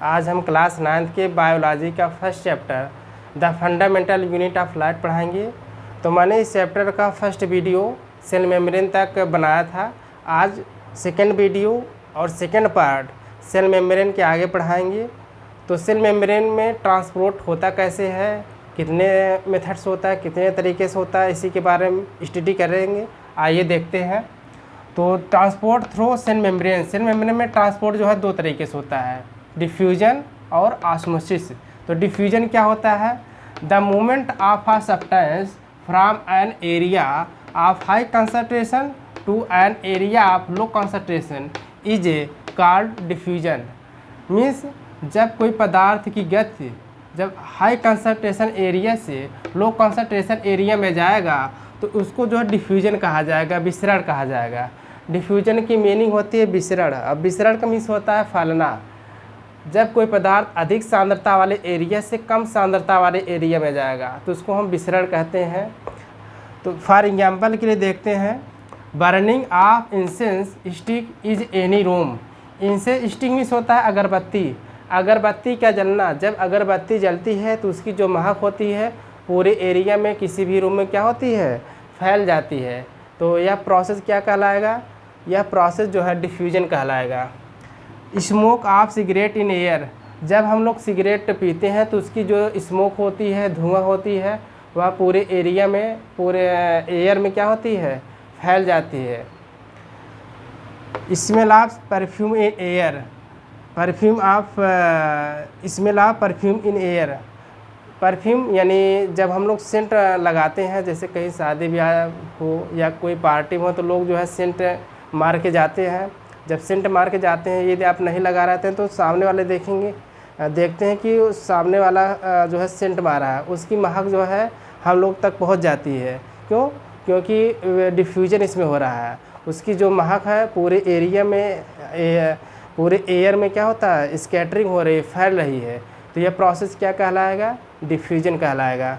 आज हम class 9th के बायोलॉजी का first chapter the fundamental unit of light पढ़ाएंगे। तो मैंने इस चैप्टर का फर्स्ट वीडियो सेल मेम्ब्रेन तक बनाया था। आज सेकेंड वीडियो और सेकेंड पार्ट सेल मेम्ब्रेन के आगे पढ़ाएंगे। तो सेल मेम्ब्रेन में ट्रांसपोर्ट होता कैसे है, कितने मेथड्स होता है, कितने तरीके से होता है, इसी के बारे में स्टडी करेंगे। आइए देखते हैं। तो ट्रांसपोर्ट थ्रू सेल मेम्ब्रेन में ट्रांसपोर्ट जो है दो तरीके से होता है, डिफ्यूजन और ऑस्मोसिस। तो डिफ्यूजन क्या होता है? The movement of a substance from an area of high concentration to an area of low concentration is called diffusion. Means जब कोई पदार्थ की गति जब हाई कंसंट्रेशन एरिया से लो कंसंट्रेशन एरिया में जाएगा तो उसको जो है डिफ्यूजन कहा जाएगा, विसरण कहा जाएगा। डिफ्यूजन की मीनिंग होती है विसरण। अब विसरण का मीन्स होता है फैलना। जब कोई पदार्थ अधिक सांद्रता वाले एरिया से कम सांद्रता वाले एरिया में जाएगा तो उसको हम विसरण कहते हैं। तो फॉर एग्जांपल के लिए देखते हैं, burning of incense stick is any room. Incense stick means होता है अगरबत्ती। अगरबत्ती का जलना, जब अगरबत्ती जलती है तो उसकी जो महक होती है पूरे एरिया में किसी भी रूम में क्या होती है, फैल जाती है। तो यह प्रोसेस क्या कहलाएगा? यह प्रोसेस जो है डिफ्यूजन कहलाएगा। Smoke of cigarette in air, जब हम लोग सिगरेट पीते हैं तो उसकी जो स्मोक होती है, धुआं होती है, वह पूरे एरिया में, पूरे एयर में क्या होती है, फैल जाती है। Smell of perfume in air, perfume of smell of perfume in air. Perfume यानी जब हम लोग सेंट लगाते हैं, जैसे कहीं शादी ब्याह हो या कोई पार्टी हो तो लोग जो है सेंट मार के जाते हैं। जब सेंट मार के जाते हैं, यदि आप नहीं लगा रहते हैं तो सामने वाले देखते हैं कि सामने वाला जो है सेंट मारा है, उसकी महक जो है हम लोग तक पहुंच जाती है। क्यों? क्योंकि डिफ्यूजन इसमें हो रहा है। उसकी जो महक है पूरे एरिया में, पूरे एयर में क्या होता है, स्कैटरिंग हो रही है, फैल रही है। तो यह प्रोसेस क्या कहलाएगा? डिफ्यूजन कहलाएगा।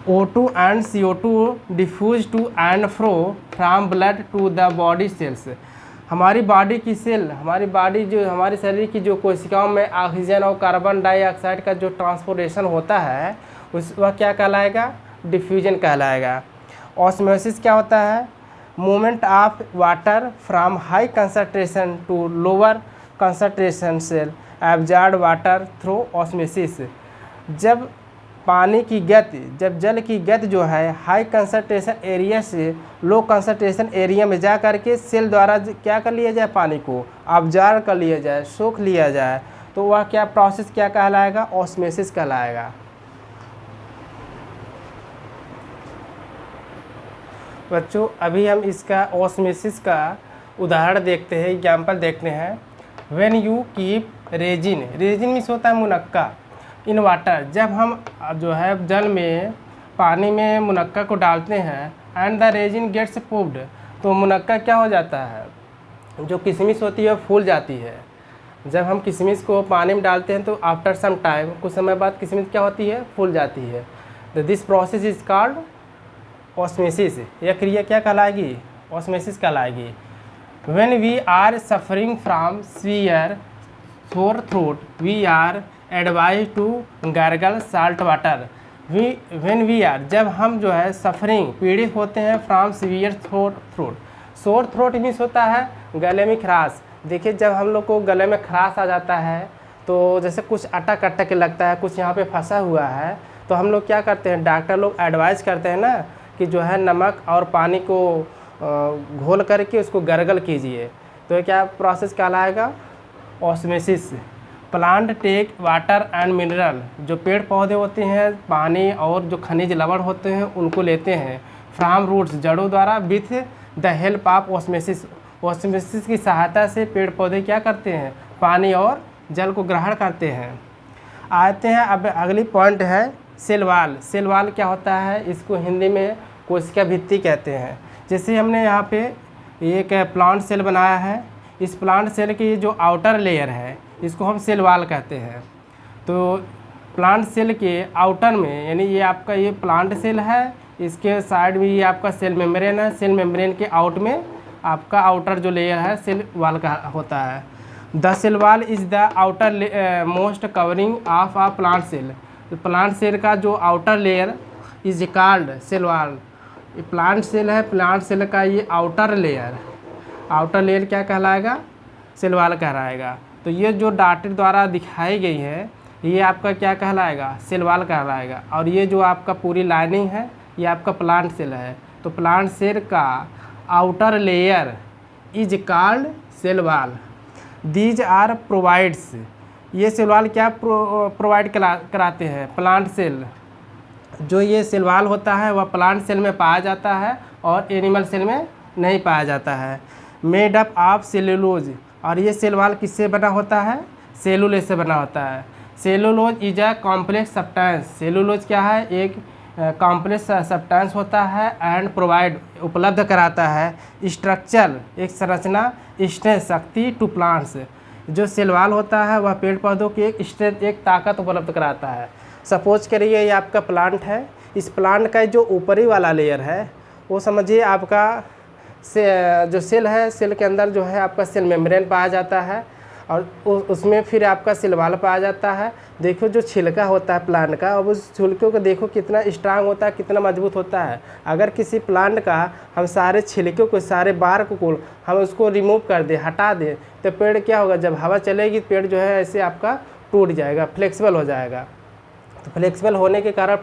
O2 and CO2 diffuse to and fro from blood to the body cells. हमारी बॉडी की सेल, हमारे शरीर की जो कोशिकाओं में ऑक्सीजन और कार्बन डाइऑक्साइड का जो ट्रांसपोर्टेशन होता है वह क्या कहलाएगा? डिफ्यूजन कहलाएगा। ऑस्मोसिस क्या होता है? Movement of water from high concentration to lower concentration cell absorb water through osmosis. जब पानी की गति, जब जल की गति जो है हाई कंसंट्रेशन एरिया से लो कंसंट्रेशन एरिया में जा कर के सेल द्वारा क्या कर लिया जाए, पानी को अब्जॉर्ब कर लिया जाए, सोख लिया जाए, तो वह क्या प्रोसेस क्या कहलाएगा? ऑस्मोसिस कहलाएगा। बच्चों अभी हम इसका ऑस्मोसिस का उदाहरण देखते हैं, एग्जाम्पल देखते हैं। When you keep resin, resin means होता है मुनक्का, इन वाटर, जब हम जो है जल में, पानी में मुनक्का को डालते हैं, एंड द रेजिन गेट्स पूफ्ड, तो मुनक्का क्या हो जाता है, जो किशमिश होती है फूल जाती है। जब हम किशमिश को पानी में डालते हैं तो आफ्टर सम टाइम, कुछ समय बाद किशमिश क्या होती है, फूल जाती है। तो this process is called osmosis. यह क्रिया क्या कहलाएगी? ऑस्मोसिस कहलाएगी। When we are suffering from severe sore throat we are advise to gargle salt water. When we are, जब हम जो है सफरिंग, पीड़ित होते हैं, from severe throat. Sore throat means होता है गले में खराश। देखिए जब हम लोग को गले में खराश आ जाता है तो जैसे कुछ अटक अटक लगता है, कुछ यहाँ पे फंसा हुआ है, तो हम लोग क्या करते हैं, डॉक्टर लोग एडवाइस करते हैं ना कि जो है नमक और पानी को घोल करके उसको गर्गल कीजिए। तो क्या प्रोसेस कहलाएगा? Osmosis. Plant take water and mineral, जो पेड़ पौधे होते हैं पानी और जो खनिज लवण होते हैं उनको लेते हैं, फ्रॉम रूट्स, जड़ों द्वारा, with the help of osmosis. Osmosis की सहायता से पेड़ पौधे क्या करते हैं, पानी और जल को ग्रहण करते हैं। आते हैं अब अगली पॉइंट है सेल वाल। सेल वाल क्या होता है? इसको हिंदी में कोशिका भित्ति कहते हैं। जैसे हमने यहाँ पे एक प्लांट सेल बनाया है, इस प्लांट सेल की जो आउटर लेयर है इसको हम सेल वाल कहते हैं। तो प्लांट सेल के आउटर में, यानी ये आपका ये प्लांट सेल है, इसके साइड में ये आपका सेल मेम्ब्रेन है, सेल मेम्ब्रेन के आउट में आपका आउटर जो लेयर है सेल वाल का होता है। The cell wall is the outermost covering of a plant cell. तो प्लांट सेल का जो outer layer is called cell wall. ये प्लांट सेल है, प्लांट सेल का ये आउटर लेयर क्या कहलाएगा? सेल वॉल कहलाएगा। तो ये जो डॉटेड द्वारा दिखाई गई है ये आपका क्या कहलाएगा? सेल वॉल कहलाएगा। और ये जो आपका पूरी लाइनिंग है ये आपका प्लांट सेल है। तो प्लांट सेल का outer layer is called cell wall. These are provides, ये सेल वॉल क्या प्रोवाइड कराते हैं? Plant cell. जो ये सेल वॉल होता है वह प्लांट सेल में पाया जाता है और एनिमल सेल में नहीं पाया जाता है। मेड अप ऑफ सेलुलोज, और ये सेल वॉल किससे बना होता है? सेलुलोज से बना होता है। Cellulose is a complex substance. Cellulose क्या है? एक कॉम्प्लेक्स सब्सटेंस होता है एंड प्रोवाइड, उपलब्ध कराता है स्ट्रक्चर, एक संरचना, स्ट्रेंथ, शक्ति टू प्लांट्स। जो सेल वॉल होता है वह पेड़ पौधों की एक स्ट्रेंथ, एक ताकत उपलब्ध कराता है। सपोज करिए ये आपका प्लांट है, इस प्लांट का जो ऊपरी वाला लेयर है वो समझिए आपका जो सेल है, सेल के अंदर जो है आपका सेल मेम्ब्रेन पाया जाता है और उसमें फिर आपका सेल वॉल पाया जाता है। देखो जो छिलका होता है प्लांट का, अब उस छिलके को देखो कितना स्ट्रांग होता है, कितना मजबूत होता है। अगर किसी प्लांट का हम सारे छिलके को, सारे बार्क को हम उसको रिमूव कर दें, हटा दें, तो पेड़ क्या होगा? जब हवा चलेगी पेड़ जो है ऐसे आपका टूट जाएगा, फ्लेक्सिबल हो जाएगा। तो फ्लेक्सिबल होने के कारण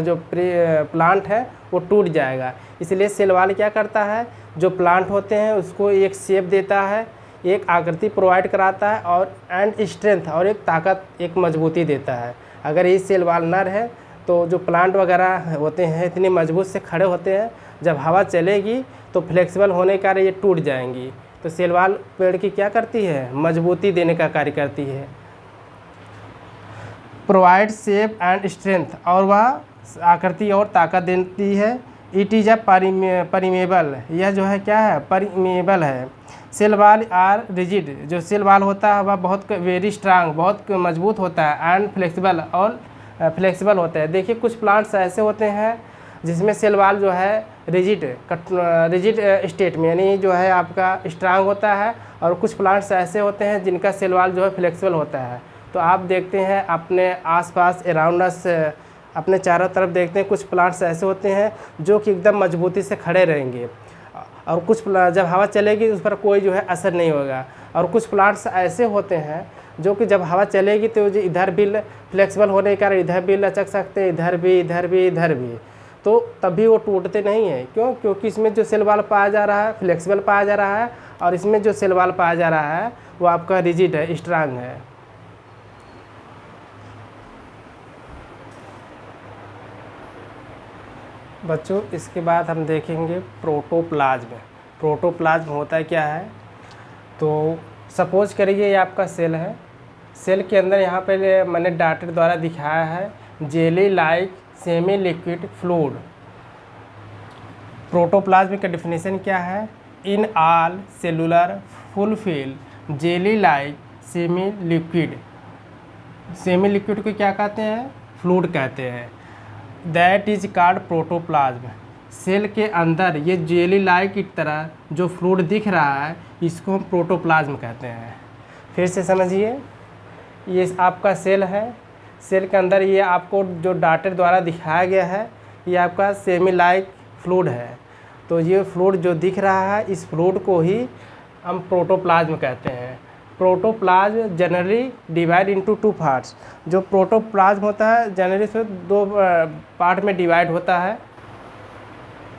जो प्लांट है वो टूट जाएगा। इसलिए सेल वॉल क्या करता है? जो प्लांट होते हैं उसको एक शेप देता है, एक आकृति प्रोवाइड कराता है और एंड स्ट्रेंथ, और एक ताकत, एक मजबूती देता है। अगर ये सेल वॉल न रहे तो जो प्लांट वगैरह होते हैं इतनी मजबूत से खड़े होते हैं, जब हवा चलेगी तो फ्लेक्सिबल होने के कारण ये टूट जाएंगी। तो सेल वॉल पेड़ की क्या करती है? मजबूती देने का कार्य करती है। प्रोवाइड शेप एंड स्ट्रेंथ, और वह आकृति और ताकत देती है। इट इज़ अ परिमेबल, यह जो है क्या है? परिमेबल है। सेल वॉल आर रिजिड, जो सेल वॉल होता है वह बहुत वेरी स्ट्रांग, बहुत मजबूत होता है एंड फ्लेक्सिबल, और फ्लेक्सिबल होता है। देखिए कुछ प्लांट्स ऐसे होते हैं जिसमें सेल वॉल जो है रिजिड स्टेट में, यानी जो है आपका स्ट्रांग होता है, और कुछ प्लांट्स ऐसे होते हैं जिनका सेल वॉल जो है फ्लेक्सिबल होता है। तो आप देखते हैं अपने आसपास अराउंड अस, अपने चारों तरफ देखते हैं कुछ प्लांट्स ऐसे होते हैं जो कि एकदम मजबूती से खड़े रहेंगे, और कुछ जब हवा चलेगी उस पर कोई जो है असर नहीं होगा। और कुछ प्लांट्स ऐसे होते हैं जो कि जब हवा चलेगी तो जो इधर भी फ्लेक्सिबल होने के कारण इधर भी लचक सकते हैं, इधर भी, इधर भी, इधर भी, तो तभी वो टूटते नहीं हैं। क्यों? क्योंकि इसमें जो सेल वॉल पाया जा रहा है फ्लेक्सिबल पाया जा रहा है, और इसमें जो सेल वॉल पाया जा रहा है वो आपका रिजिड है, स्ट्रांग है। बच्चों इसके बाद हम देखेंगे प्रोटोप्लाज्म। प्रोटोप्लाज्म होता है क्या है? तो सपोज करिए ये आपका सेल है, सेल के अंदर यहाँ पे मैंने डॉटेड द्वारा दिखाया है jelly like semi liquid fluid. Protoplasm का डेफिनेशन क्या है? In all cellular fulfil jelly like semi liquid. Semi liquid को क्या कहते हैं? फ्लूइड कहते हैं। That is called protoplasm. Cell के अंदर ये जेली लाइक की तरह जो फ्लूइड दिख रहा है इसको हम प्रोटोप्लाज्म कहते हैं। फिर से समझिए, ये आपका सेल है, सेल के अंदर ये आपको जो डॉटेड द्वारा दिखाया गया है ये आपका सेमी लाइक फ्लूइड है। तो ये फ्लूइड जो दिख रहा है इस फ्लूइड को ही हम प्रोटोप्लाज्म कहते हैं। Protoplasm generally divide into two parts. जो प्रोटोप्लाज्म होता है जनरली से दो पार्ट में डिवाइड होता है।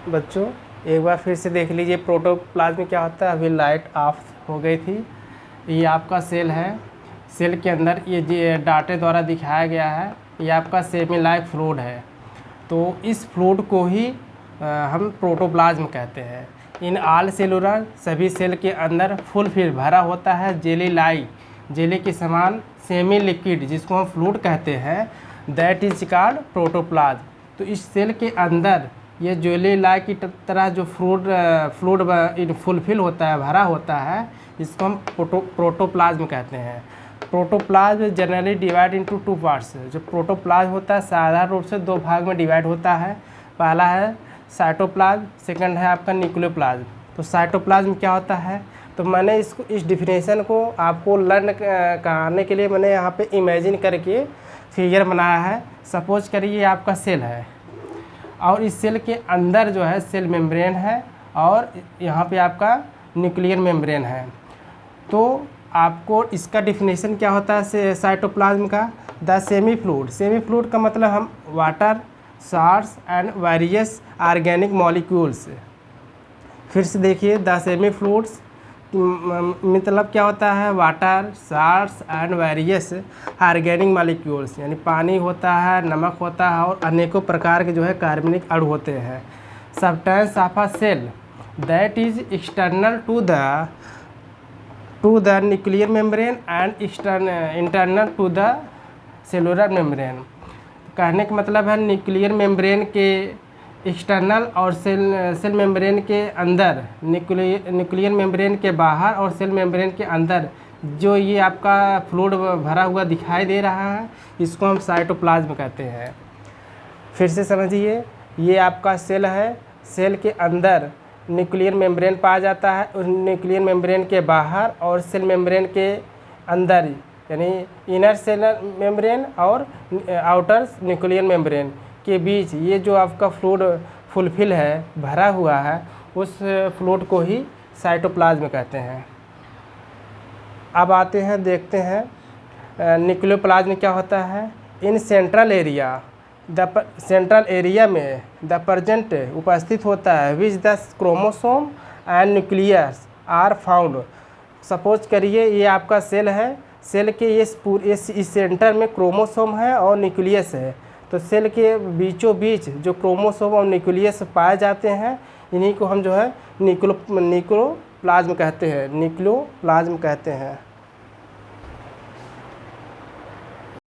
बच्चों एक बार फिर से देख लीजिए प्रोटोप्लाज्म क्या होता है। अभी लाइट ऑफ हो गई थी। ये आपका सेल है, सेल के अंदर ये डाटे द्वारा दिखाया गया है ये आपका सेमी लाइक फ्लूइड है। तो इस फ्लूइड को ही हम प्रोटोप्लाज्म कहते हैं। इन ऑल सेलुलर, सभी सेल के अंदर फुलफिल भरा होता है जेली लाइक, जेली के समान सेमी लिक्विड जिसको हम फ्लूइड कहते हैं, दैट इज कॉल्ड प्रोटोप्लाज्म। तो इस सेल के अंदर ये जेली लाइक की तरह जो फ्लूइड फुलफिल होता है, भरा होता है, इसको हम प्रोटोप्लाज्म कहते हैं। Protoplasm generally divide into two parts. जो प्रोटोप्लाज्म होता है साधारण रूप से दो भाग में डिवाइड होता है। पहला है साइटोप्लाज्म, सेकंड है आपका न्यूक्लियोप्लाज्म। तो साइटोप्लाज्म क्या होता है? तो मैंने इस डिफिनेशन को आपको लर्न कराने के लिए मैंने यहाँ पे इमेजिन करके फिगर बनाया है। सपोज करिए आपका सेल है और इस सेल के अंदर जो है सेल मेम्ब्रेन है और यहाँ पे आपका न्यूक्लियर मेम्ब्रेन है। तो आपको इसका डिफिनेशन क्या होता है साइटोप्लाज्म का? द सेमी फ्लूइड का मतलब हम water, salts and various organic molecules. फिर से देखिए, द सेमी फ्लूइड्स मतलब क्या होता है? Water, salts and various organic molecules, यानी पानी होता है, नमक होता है और अनेकों प्रकार के जो है कार्बनिक अणु होते हैं। Substance of a cell that is external to the nuclear membrane and internal to the cellular membrane. कहने का मतलब है न्यूक्लियर मेम्ब्रेन के एक्सटर्नल और सेल मेम्ब्रेन के अंदर, न्यूक्लियर मेम्ब्रेन के बाहर और सेल मेम्ब्रेन के अंदर जो ये आपका फ्लूइड भरा हुआ दिखाई दे रहा है, इसको हम साइटोप्लाज्म कहते हैं। फिर से समझिए, ये आपका सेल है, सेल के अंदर न्यूक्लियर मेम्ब्रेन पाया जाता है, उस न्यूक्लियर मेम्ब्रेन के बाहर और सेल मेम्ब्रेन के अंदर, यानी इनर सेलर मेम्ब्रेन और आउटर न्यूक्लियर मेम्ब्रेन के बीच ये जो आपका फ्लूइड फुलफिल है, भरा हुआ है, उस फ्लूइड को ही साइटोप्लाज्म कहते हैं। अब आते हैं, देखते हैं न्यूक्लियोप्लाज्म क्या होता है। इन सेंट्रल एरिया में द प्रेजेंट उपस्थित होता है which the chromosome and nucleus are found. Suppose करिए ये आपका सेल है, सेल के इस सेंटर में क्रोमोसोम है और न्यूक्लियस है। तो सेल के बीचों बीच जो क्रोमोसोम और न्यूक्लियस पाए जाते हैं, इन्हीं को हम जो है न्यूक्लियोप्लाज्म कहते हैं।